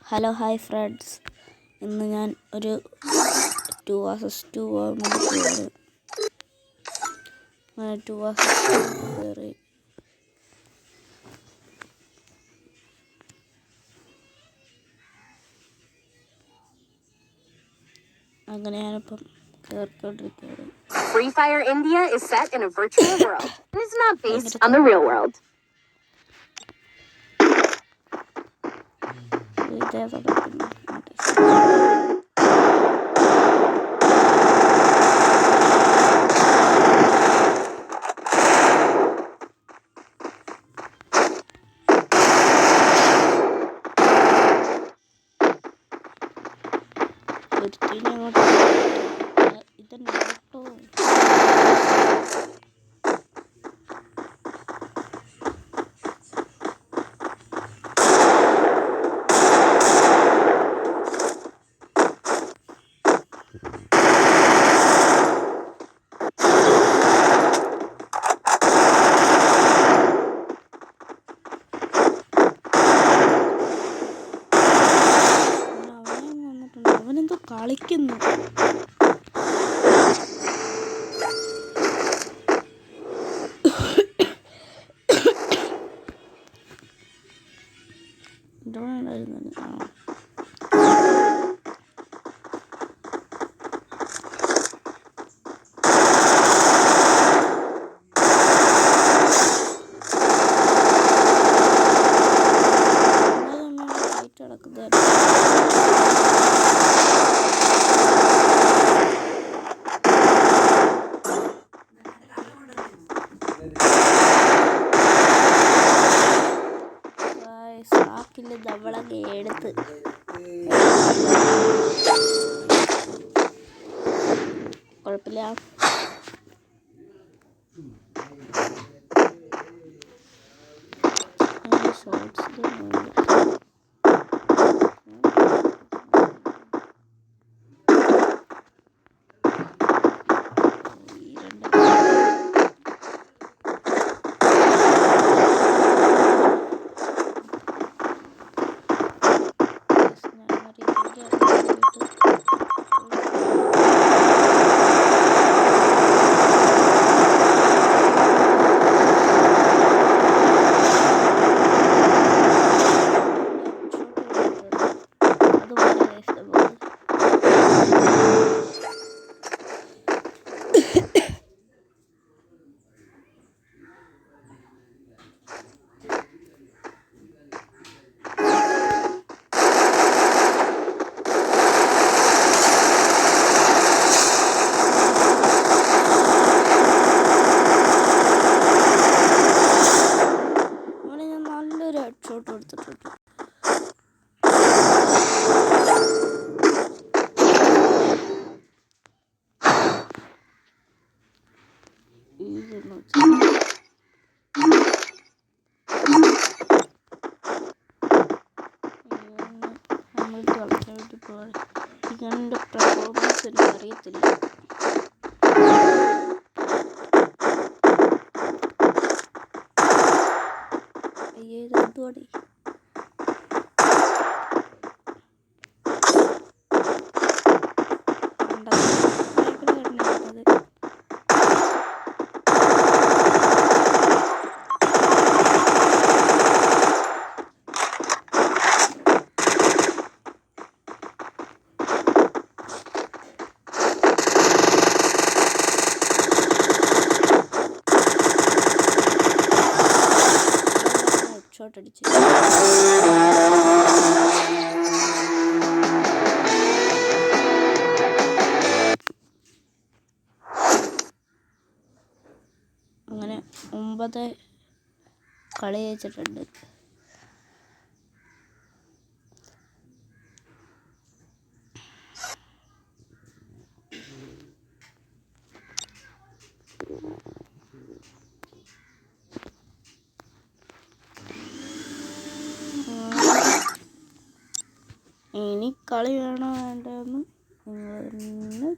Hello hi friends, ഇന്ന് ഞാൻ ഒരു 2 vs 2 വേണ്ടി പോവാണ്. അങ്ങനെ 2 vs 2 കയറി. അങ്ങനെ ഞാനിപ്പം കേറിക്കൊണ്ടിരിക്കുകയാണ്. Free Fire India is set in a virtual world. It is not based on the real world. അവനെന്തോ കളിക്കുന്നു. സാക്കില് നമ്മളൊക്കെ എടുത്ത് കുഴപ്പമില്ല. ഷോട്ട് കൊടുത്തിട്ടുണ്ട്. നമ്മൾ കളിക്കാൻ വേണ്ടി പോവാണ്. ഇതിൻ്റെ പെർഫോമൻസ് എനിക്ക് അറിയത്തില്ല. എന്തുവാടി ഷോട്ട് അടിച്ചു. അങ്ങനെ 9 കളി ജയിച്ചിട്ടുണ്ട്. ഇനി കളി വേണോ വേണ്ടെന്ന് നിങ്ങൾ